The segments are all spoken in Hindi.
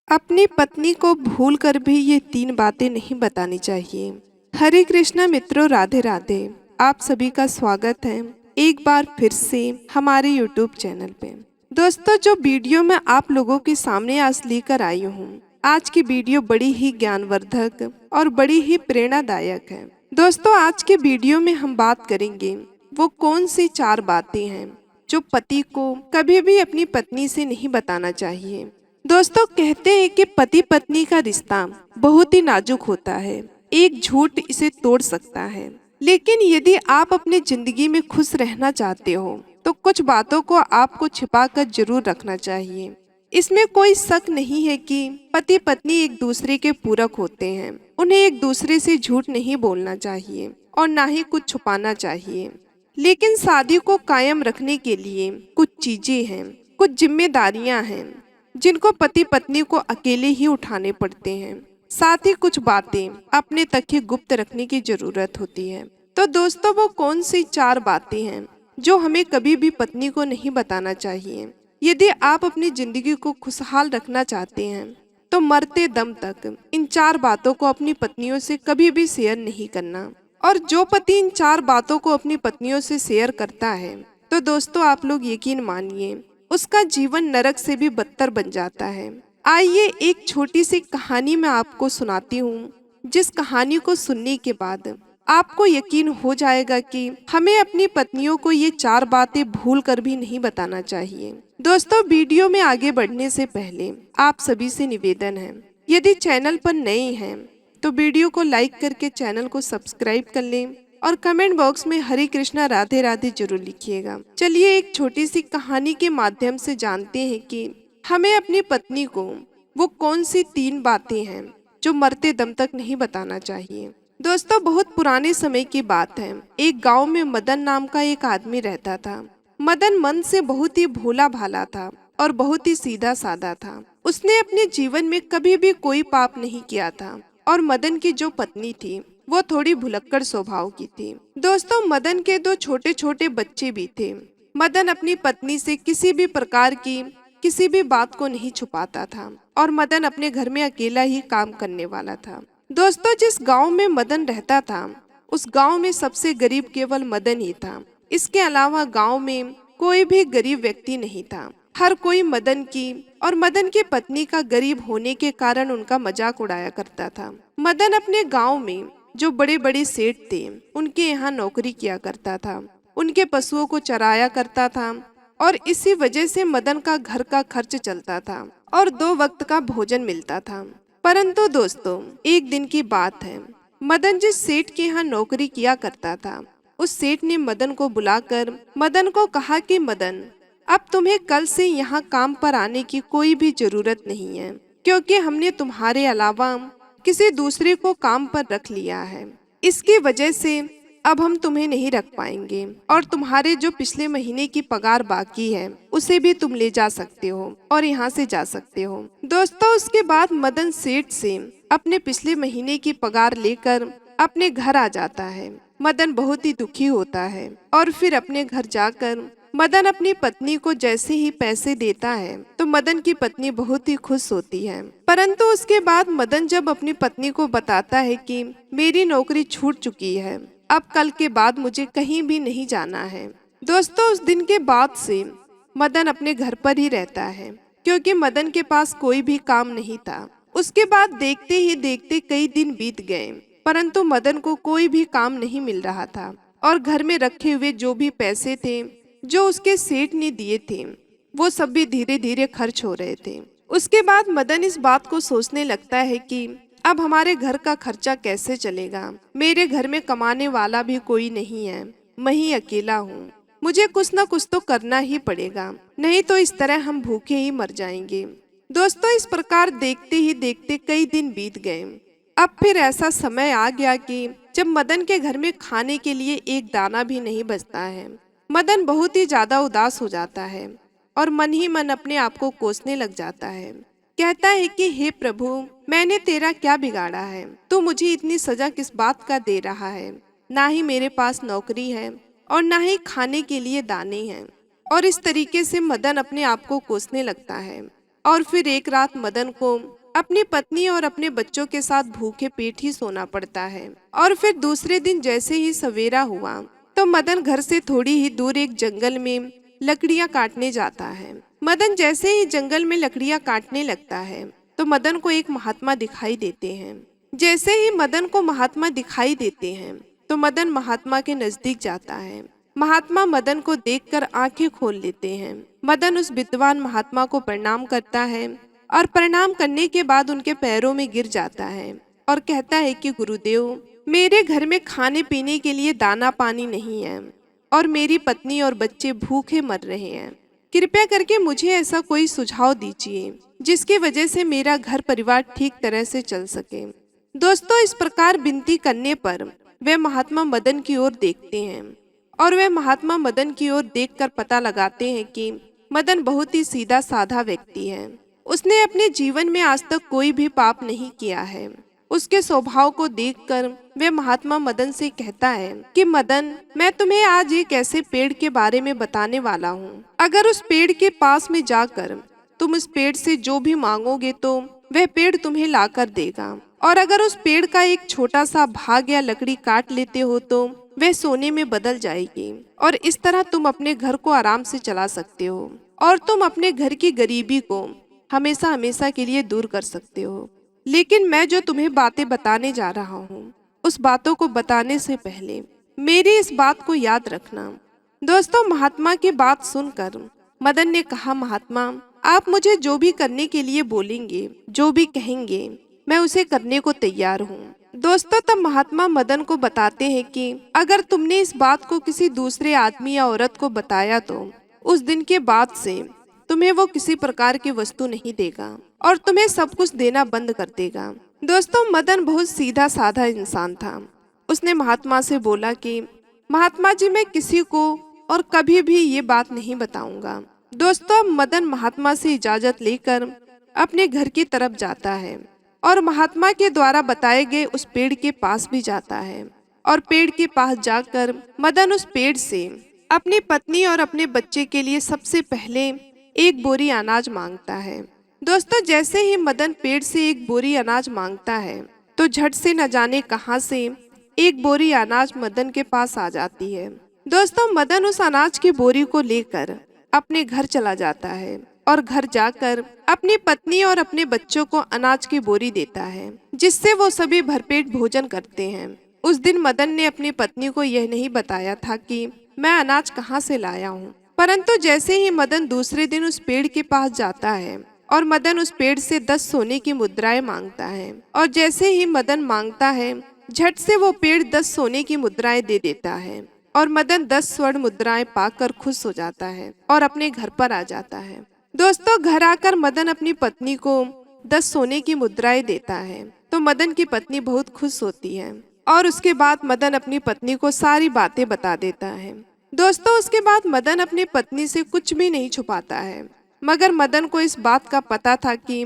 अपनी पत्नी को भूल कर भी ये 3 बातें नहीं बतानी चाहिए। हरे कृष्णा मित्रों, राधे राधे। आप सभी का स्वागत है एक बार फिर से हमारे यूट्यूब चैनल पे। दोस्तों, जो वीडियो मैं आप लोगों के सामने आज लेकर आई हूँ, आज की वीडियो बड़ी ही ज्ञानवर्धक और बड़ी ही प्रेरणादायक है। दोस्तों, आज के वीडियो में हम बात करेंगे वो कौन सी 4 बातें हैं जो पति को कभी भी अपनी पत्नी से नहीं बताना चाहिए। दोस्तों, कहते हैं कि पति पत्नी का रिश्ता बहुत ही नाजुक होता है। एक झूठ इसे तोड़ सकता है। लेकिन यदि आप अपनी जिंदगी में खुश रहना चाहते हो तो कुछ बातों को आपको छिपा कर जरूर रखना चाहिए। इसमें कोई शक नहीं है कि पति पत्नी एक दूसरे के पूरक होते हैं। उन्हें एक दूसरे से झूठ नहीं बोलना चाहिए और ना ही कुछ छुपाना चाहिए। लेकिन शादी को कायम रखने के लिए कुछ चीजें हैं, कुछ जिम्मेदारियां हैं जिनको पति पत्नी को अकेले ही उठाने पड़ते हैं। साथ ही कुछ बातें अपने तक ही गुप्त रखने की जरूरत होती है। तो दोस्तों, वो कौन सी 4 बातें हैं जो हमें कभी भी पत्नी को नहीं बताना चाहिए। यदि आप अपनी जिंदगी को खुशहाल रखना चाहते हैं तो मरते दम तक इन 4 बातों को अपनी पत्नियों से कभी भी शेयर नहीं करना। और जो पति इन 4 बातों को अपनी पत्नियों से शेयर करता है तो दोस्तों, आप लोग यकीन मानिए उसका जीवन नरक से भी बदतर बन जाता है। आइए एक छोटी सी कहानी मैं आपको सुनाती हूँ, जिस कहानी को सुनने के बाद आपको यकीन हो जाएगा कि हमें अपनी पत्नियों को ये 4 बातें भूल कर भी नहीं बताना चाहिए। दोस्तों, वीडियो में आगे बढ़ने से पहले आप सभी से निवेदन है, यदि चैनल पर नए हैं तो वीडियो को लाइक करके चैनल को सब्सक्राइब कर लें और कमेंट बॉक्स में हरे कृष्णा राधे राधे जरूर लिखिएगा। चलिए एक छोटी सी कहानी के माध्यम से जानते हैं कि हमें अपनी पत्नी को वो कौन सी 3 बातें हैं जो मरते दम तक नहीं बताना चाहिए। दोस्तों, बहुत पुराने समय की बात है। एक गांव में मदन नाम का एक आदमी रहता था। मदन मन से बहुत ही भोला भाला था और बहुत ही सीधा साधा था। उसने अपने जीवन में कभी भी कोई पाप नहीं किया था। और मदन की जो पत्नी थी वो थोड़ी भुलक्कड़ स्वभाव की थी। दोस्तों, मदन के 2 छोटे छोटे बच्चे भी थे। मदन अपनी पत्नी से किसी भी प्रकार की किसी भी बात को नहीं छुपाता था और मदन अपने घर में अकेला ही काम करने वाला था। दोस्तों, जिस गांव में मदन रहता था उस गांव में सबसे गरीब केवल मदन ही था। इसके अलावा गांव में कोई भी गरीब व्यक्ति नहीं था। हर कोई मदन की और मदन की पत्नी का गरीब होने के कारण उनका मजाक उड़ाया करता था। मदन अपने गांव में जो बड़े बड़े सेठ थे उनके यहाँ नौकरी किया करता था। उनके पशुओं को चराया करता था और इसी वजह से मदन का घर का खर्च चलता था और 2 वक्त का भोजन मिलता था। परंतु दोस्तों, एक दिन की बात है, मदन जिस सेठ के यहाँ नौकरी किया करता था उस सेठ ने मदन को बुलाकर मदन को कहा कि मदन, अब तुम्हें कल से यहाँ काम पर आने की कोई भी जरूरत नहीं है, क्योंकि हमने तुम्हारे अलावा किसी दूसरे को काम पर रख लिया है। इसकी वजह से अब हम तुम्हें नहीं रख पाएंगे और तुम्हारे जो पिछले महीने की पगार बाकी है उसे भी तुम ले जा सकते हो और यहाँ से जा सकते हो। दोस्तों, उसके बाद मदन सेठ से अपने पिछले महीने की पगार लेकर अपने घर आ जाता है। मदन बहुत ही दुखी होता है और फिर अपने घर जाकर मदन अपनी पत्नी को जैसे ही पैसे देता है तो मदन की पत्नी बहुत ही खुश होती है। परंतु उसके बाद मदन जब अपनी पत्नी को बताता है कि मेरी नौकरी छूट चुकी है, अब कल के बाद मुझे कहीं भी नहीं जाना है। दोस्तों, उस दिन के बाद से मदन अपने घर पर ही रहता है, क्योंकि मदन के पास कोई भी काम नहीं था। उसके बाद देखते ही देखते कई दिन बीत गए, परंतु मदन को कोई भी काम नहीं मिल रहा था और घर में रखे हुए जो भी पैसे थे जो उसके सेठ ने दिए थे वो सब भी धीरे धीरे खर्च हो रहे थे। उसके बाद मदन इस बात को सोचने लगता है कि अब हमारे घर का खर्चा कैसे चलेगा। मेरे घर में कमाने वाला भी कोई नहीं है, मैं ही अकेला हूँ। मुझे कुछ न कुछ तो करना ही पड़ेगा, नहीं तो इस तरह हम भूखे ही मर जाएंगे। दोस्तों, इस प्रकार देखते ही देखते कई दिन बीत गए। अब फिर ऐसा समय आ गया कि जब मदन के घर में खाने के लिए एक दाना भी नहीं बचता है। मदन बहुत ही ज्यादा उदास हो जाता है और मन ही मन अपने आप को कोसने लग जाता है। कहता है कि हे प्रभु, मैंने तेरा क्या बिगाड़ा है, तू मुझे इतनी सजा किस बात का दे रहा है। ना ही मेरे पास नौकरी है और ना ही खाने के लिए दाने हैं। और इस तरीके से मदन अपने आप को कोसने लगता है। और फिर एक रात मदन को अपनी पत्नी और अपने बच्चों के साथ भूखे पेट ही सोना पड़ता है। और फिर दूसरे दिन जैसे ही सवेरा हुआ तो मदन घर से थोड़ी ही दूर एक जंगल में लकड़ियां काटने जाता है। मदन जैसे ही जंगल में लकड़ियां काटने लगता है तो मदन को एक महात्मा दिखाई देते हैं। जैसे ही मदन को महात्मा दिखाई देते हैं तो मदन महात्मा के नजदीक जाता है। महात्मा मदन को देखकर आंखें खोल लेते हैं। मदन उस विद्वान महात्मा को प्रणाम करता है और प्रणाम करने के बाद उनके पैरों में गिर जाता है और कहता है कि गुरुदेव, मेरे घर में खाने पीने के लिए दाना पानी नहीं है और मेरी पत्नी और बच्चे भूखे मर रहे हैं। कृपया करके मुझे ऐसा कोई सुझाव दीजिए जिसकी वजह से मेरा घर परिवार ठीक तरह से चल सके। दोस्तों, इस प्रकार विनती करने पर वे महात्मा मदन की ओर देखते हैं और वे महात्मा मदन की ओर देखकर पता लगाते हैं कि मदन बहुत ही सीधा साधा व्यक्ति है। उसने अपने जीवन में आज तक कोई भी पाप नहीं किया है। उसके स्वभाव को देखकर वे महात्मा मदन से कहता है कि मदन, मैं तुम्हें आज एक ऐसे पेड़ के बारे में बताने वाला हूँ। अगर उस पेड़ के पास में जाकर तुम उस पेड़ से जो भी मांगोगे तो वह पेड़ तुम्हें लाकर देगा, और अगर उस पेड़ का एक छोटा सा भाग या लकड़ी काट लेते हो तो वह सोने में बदल जाएगी, और इस तरह तुम अपने घर को आराम से चला सकते हो और तुम अपने घर की गरीबी को हमेशा हमेशा के लिए दूर कर सकते हो। लेकिन मैं जो तुम्हें बातें बताने जा रहा हूँ, उस बातों को बताने से पहले मेरी इस बात को याद रखना। दोस्तों, महात्मा की बात सुनकर मदन ने कहा, महात्मा, आप मुझे जो भी करने के लिए बोलेंगे, जो भी कहेंगे, मैं उसे करने को तैयार हूँ। दोस्तों, तब महात्मा मदन को बताते हैं कि अगर तुमने इस बात को किसी दूसरे आदमी या औरत को बताया तो उस दिन के बाद से तुम्हें वो किसी प्रकार की वस्तु नहीं देगा और तुम्हें सब कुछ देना बंद कर देगा। दोस्तों, मदन बहुत सीधा साधा इंसान था। उसने महात्मा से बोला कि महात्मा जी, मैं किसी को और कभी भी ये बात नहीं बताऊंगा। दोस्तों, मदन महात्मा से इजाजत लेकर अपने घर की तरफ जाता है और महात्मा के द्वारा बताए गए उस पेड़ के पास भी जाता है। और पेड़ के पास जाकर मदन उस पेड़ से अपनी पत्नी और अपने बच्चे के लिए सबसे पहले एक बोरी अनाज मांगता है। दोस्तों, जैसे ही मदन पेड़ से एक बोरी अनाज मांगता है तो झट से न जाने कहां से एक बोरी अनाज मदन के पास आ जाती है। दोस्तों, मदन उस अनाज की बोरी को लेकर अपने घर चला जाता है और घर जाकर अपनी पत्नी और अपने बच्चों को अनाज की बोरी देता है, जिससे वो सभी भरपेट भोजन करते हैं। उस दिन मदन ने अपनी पत्नी को यह नहीं बताया था कि मैं अनाज कहाँ से लाया हूँ, परंतु जैसे ही मदन दूसरे दिन उस पेड़ के पास जाता है और मदन उस पेड़ से 10 सोने की मुद्राएं मांगता है, और जैसे ही मदन मांगता है झट से वो पेड़ 10 सोने की मुद्राएं दे देता है और मदन 10 स्वर्ण मुद्राएं पाकर खुश हो जाता है और अपने घर पर आ जाता है। दोस्तों, घर आकर मदन अपनी पत्नी को 10 सोने की मुद्राएं देता है तो मदन की पत्नी बहुत खुश होती है और उसके बाद मदन अपनी पत्नी को सारी बातें बता देता है। दोस्तों, उसके बाद मदन अपनी पत्नी से कुछ भी नहीं छुपाता है, मगर मदन को इस बात का पता था कि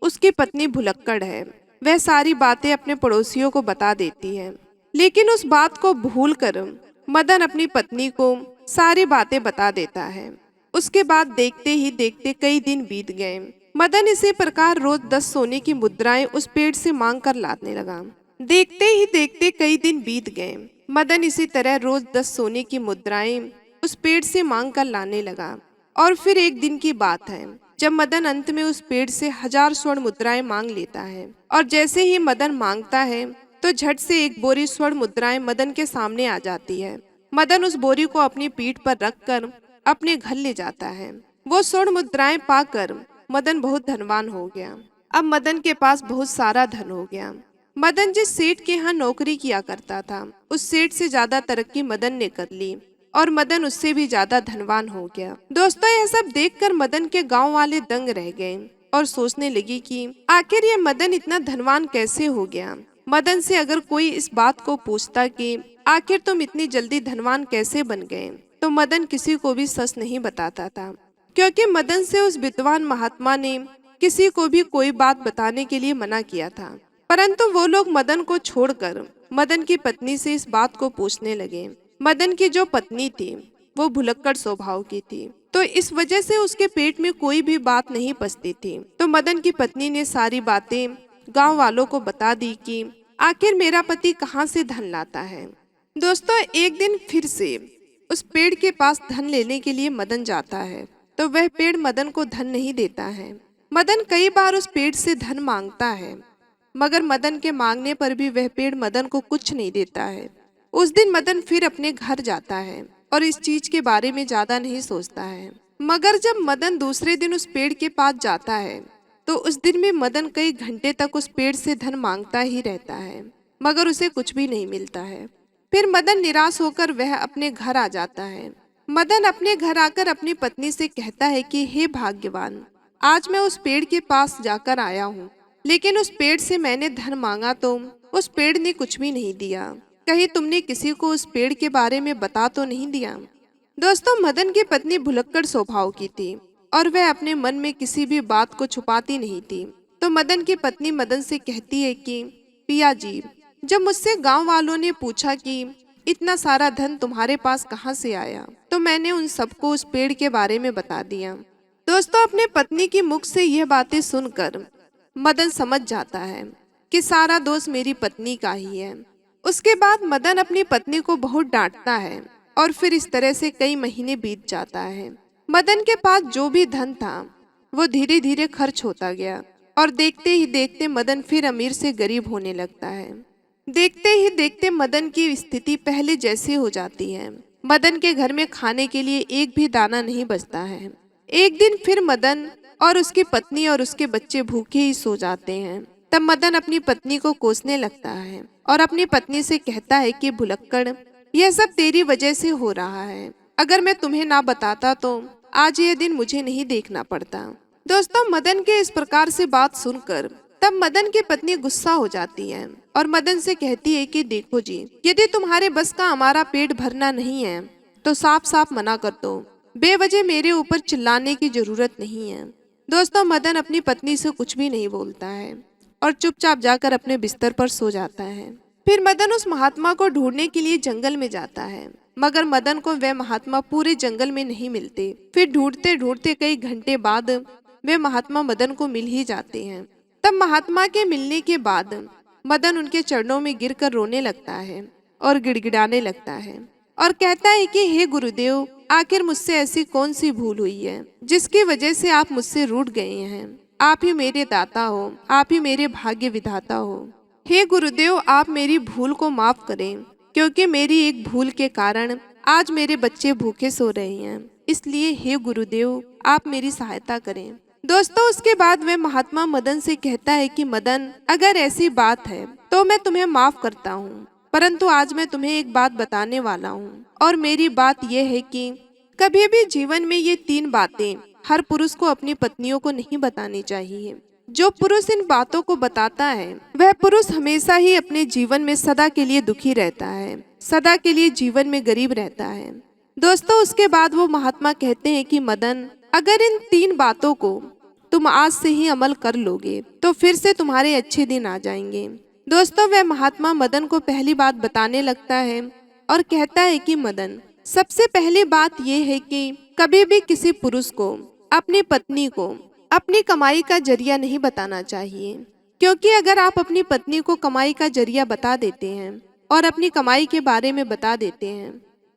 उसकी पत्नी भुलक्कड़ है। वह सारी बातें अपने पड़ोसियों को बता देती है, लेकिन उस बात को भूलकर मदन अपनी पत्नी को सारी बातें बता देता है। उसके बाद देखते ही देखते कई दिन बीत गए। मदन इसी प्रकार रोज 10 सोने की मुद्राएं उस पेड़ से मांग कर लाने लगा। देखते ही देखते कई दिन बीत गए। मदन इसी तरह रोज 10 सोने की मुद्राएं उस पेड़ से मांग कर लाने लगा। और फिर एक दिन की बात है जब मदन अंत में उस पेड़ से 1000 स्वर्ण मुद्राएं मांग लेता है, और जैसे ही मदन मांगता है तो झट से एक बोरी स्वर्ण मुद्राएं मदन के सामने आ जाती है। मदन उस बोरी को अपनी पीठ पर रखकर अपने घर ले जाता है। वो स्वर्ण मुद्राएं पाकर मदन बहुत धनवान हो गया। अब मदन के पास बहुत सारा धन हो गया। मदन जिस सेठ के यहाँ नौकरी किया करता था, उस सेठ से ज्यादा तरक्की मदन ने कर ली और मदन उससे भी ज्यादा धनवान हो गया। दोस्तों, यह सब देखकर मदन के गांव वाले दंग रह गए और सोचने लगी कि आखिर ये मदन इतना धनवान कैसे हो गया। मदन से अगर कोई इस बात को पूछता कि आखिर तुम इतनी जल्दी धनवान कैसे बन गए, तो मदन किसी को भी सच नहीं बताता था, क्योंकि मदन से उस विद्वान महात्मा ने किसी को भी कोई बात बताने के लिए मना किया था। परंतु वो लोग मदन को छोड़कर मदन की पत्नी से इस बात को पूछने लगे। मदन की जो पत्नी थी वो भुलक्कड़ स्वभाव की थी, तो इस वजह से उसके पेट में कोई भी बात नहीं पचती थी। तो मदन की पत्नी ने सारी बातें गांव वालों को बता दी कि आखिर मेरा पति कहाँ से धन लाता है। दोस्तों, एक दिन फिर से उस पेड़ के पास धन लेने के लिए मदन जाता है, तो वह पेड़ मदन को धन नहीं देता है। मदन कई बार उस पेड़ से धन मांगता है, मगर मदन के मांगने पर भी वह पेड़ मदन को कुछ नहीं देता है। उस दिन मदन फिर अपने घर जाता है और इस चीज के बारे में ज्यादा नहीं सोचता है। मगर जब मदन दूसरे दिन उस पेड़ के पास जाता है, तो उस दिन में मदन कई घंटे तक उस पेड़ से धन मांगता ही रहता है, मगर उसे कुछ भी नहीं मिलता है। फिर मदन निराश होकर वह अपने घर आ जाता है। मदन अपने घर आकर अपनी पत्नी से कहता है कि हे भाग्यवान, आज मैं उस पेड़ के पास जाकर आया हूँ, लेकिन उस पेड़ से मैंने धन मांगा तो उस पेड़ ने कुछ भी नहीं दिया। कहीं तुमने किसी को उस पेड़ के बारे में बता तो नहीं दिया। दोस्तों, मदन की पत्नी भुलक्कड़ स्वभाव की थी और वह अपने मन में किसी भी बात को छुपाती नहीं थी। तो मदन की पत्नी मदन से कहती है कि पिया जी, जब मुझसे गांव वालों ने पूछा कि इतना सारा धन तुम्हारे पास कहाँ से आया, तो मैंने उन सबको उस पेड़ के बारे में बता दिया। दोस्तों, अपने पत्नी की मुख से यह बातें सुनकर मदन समझ जाता है कि सारा दोष मेरी पत्नी का ही है। उसके बाद मदन अपनी पत्नी को बहुत डांटता है और फिर इस तरह से कई महीने बीत जाता है। मदन के पास जो भी धन था वो धीरे धीरे खर्च होता गया और देखते ही देखते मदन फिर अमीर से गरीब होने लगता है। देखते ही देखते मदन की स्थिति पहले जैसी हो जाती है। मदन के घर में खाने के लिए एक भी दाना नहीं बचता है। एक दिन फिर मदन और उसकी पत्नी और उसके बच्चे भूखे ही सो जाते हैं। तब मदन अपनी पत्नी को कोसने लगता है और अपनी पत्नी से कहता है कि भुलक्कड़, यह सब तेरी वजह से हो रहा है। अगर मैं तुम्हें ना बताता तो आज ये दिन मुझे नहीं देखना पड़ता। दोस्तों, मदन के इस प्रकार से बात सुनकर तब मदन की पत्नी गुस्सा हो जाती है और मदन से कहती है कि देखो जी, यदि तुम्हारे बस का हमारा पेट भरना नहीं है तो साफ साफ मना कर दो। बेवजह मेरे ऊपर चिल्लाने की जरूरत नहीं है। दोस्तों, मदन अपनी पत्नी से कुछ भी नहीं बोलता है और चुपचाप जाकर अपने बिस्तर पर सो जाता है। फिर मदन उस महात्मा को ढूंढने के लिए जंगल में जाता है, मगर मदन को वह महात्मा पूरे जंगल में नहीं मिलते। फिर ढूंढते ढूंढते कई घंटे बाद वे महात्मा मदन को मिल ही जाते हैं। तब महात्मा के मिलने के बाद मदन उनके चरणों में गिरकर रोने लगता है और गिड़गिड़ाने लगता है और कहता है कि हे गुरुदेव, आखिर मुझसे ऐसी कौन सी भूल हुई है जिसकी वजह से आप मुझसे रूठ गए हैं। आप ही मेरे दाता हो, आप ही मेरे भाग्य विधाता हो। हे गुरुदेव, आप मेरी भूल को माफ करें, क्योंकि मेरी एक भूल के कारण आज मेरे बच्चे भूखे सो रहे हैं। इसलिए हे गुरुदेव, आप मेरी सहायता करें। दोस्तों, उसके बाद वह महात्मा मदन से कहता है कि मदन, अगर ऐसी बात है तो मैं तुम्हें माफ करता हूँ, परंतु आज मैं तुम्हें एक बात बताने वाला हूँ और मेरी बात यह है कि कभी भी जीवन में ये 3 बातें हर पुरुष को अपनी पत्नियों को नहीं बतानी चाहिए। जो पुरुष इन बातों को बताता है वह पुरुष हमेशा ही अपने जीवन में सदा के लिए दुखी रहता है, सदा के लिए जीवन में गरीब रहता है। दोस्तों, उसके बाद वो महात्मा कहते हैं कि मदन, अगर इन 3 बातों को तुम आज से ही अमल कर लोगे तो फिर से तुम्हारे अच्छे दिन आ जाएंगे। दोस्तों, वह महात्मा मदन को पहली बात बताने लगता है और कहता है कि मदन, सबसे पहली बात यह है कि कभी भी किसी पुरुष को अपनी पत्नी को अपनी कमाई का जरिया नहीं बताना चाहिए, क्योंकि अगर आप अपनी पत्नी को कमाई का जरिया बता देते हैं और अपनी कमाई के बारे में बता देते हैं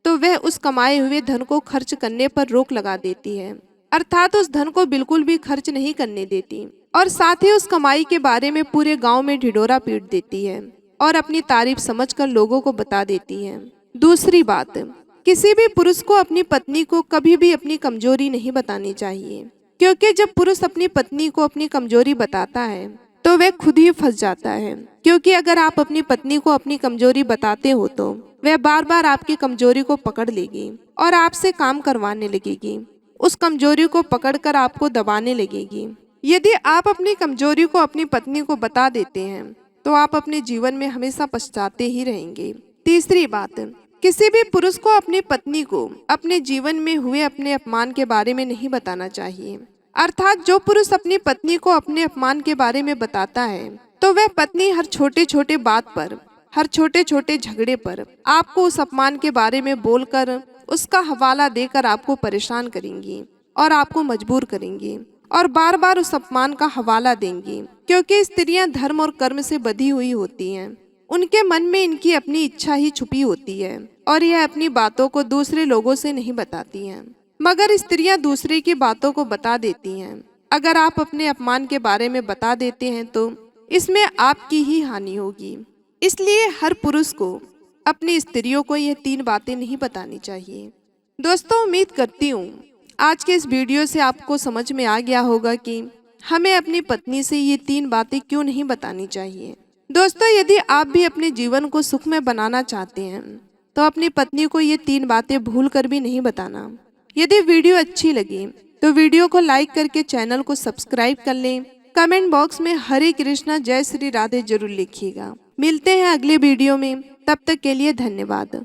तो वह उस कमाए हुए धन को खर्च करने पर रोक लगा देती है, अर्थात उस धन को बिल्कुल भी खर्च नहीं करने देती और साथ ही उस कमाई के बारे में पूरे गांव में ढिढोरा पीट देती है और अपनी तारीफ समझकर लोगों को बता देती है। दूसरी बात, किसी भी पुरुष को अपनी पत्नी को कभी भी अपनी कमजोरी नहीं बतानी चाहिए, क्योंकि जब पुरुष अपनी पत्नी को अपनी कमजोरी बताता है तो वह खुद ही फंस जाता है। क्योंकि अगर आप अपनी पत्नी को अपनी कमजोरी बताते हो तो वह बार बार आपकी कमजोरी को पकड़ लेगी और आपसे काम करवाने लगेगी, उस कमजोरी को पकड़कर आपको दबाने लगेगी। यदि आप अपनी कमजोरी को अपनी पत्नी को बता देते हैं तो आप अपने जीवन में हमेशा पछताते ही रहेंगे। तीसरी बात, किसी भी पुरुष को अपनी पत्नी को अपने जीवन में हुए अपने अपमान के बारे में नहीं बताना चाहिए, अर्थात जो पुरुष अपनी पत्नी को अपने अपमान के बारे में बताता है तो वह पत्नी हर छोटे छोटे बात पर, हर छोटे छोटे झगड़े पर आपको उस अपमान के बारे में बोलकर उसका हवाला देकर आपको परेशान करेंगी और आपको मजबूर करेंगी और बार बार उस अपमान का हवाला देंगी, क्योंकि स्त्रियां धर्म और कर्म से बंधी हुई होती हैं। उनके मन में इनकी अपनी इच्छा ही छुपी होती है और यह अपनी बातों को दूसरे लोगों से नहीं बताती हैं, मगर स्त्रियां दूसरे की बातों को बता देती हैं। अगर आप अपने अपमान के बारे में बता देते हैं तो इसमें आपकी ही हानि होगी। इसलिए हर पुरुष को अपनी स्त्रियों को यह 3 बातें नहीं बतानी चाहिए। दोस्तों, उम्मीद करती हूँ आज के इस वीडियो से आपको समझ में आ गया होगा कि हमें अपनी पत्नी से ये 3 बातें क्यों नहीं बतानी चाहिए। दोस्तों, यदि आप भी अपने जीवन को सुखमय बनाना चाहते हैं तो अपनी पत्नी को ये 3 बातें भूल कर भी नहीं बताना। यदि वीडियो अच्छी लगी तो वीडियो को लाइक करके चैनल को सब्सक्राइब कर लें। कमेंट बॉक्स में हरे कृष्णा जय श्री राधे जरूर लिखिएगा। मिलते हैं अगले वीडियो में, तब तक के लिए धन्यवाद।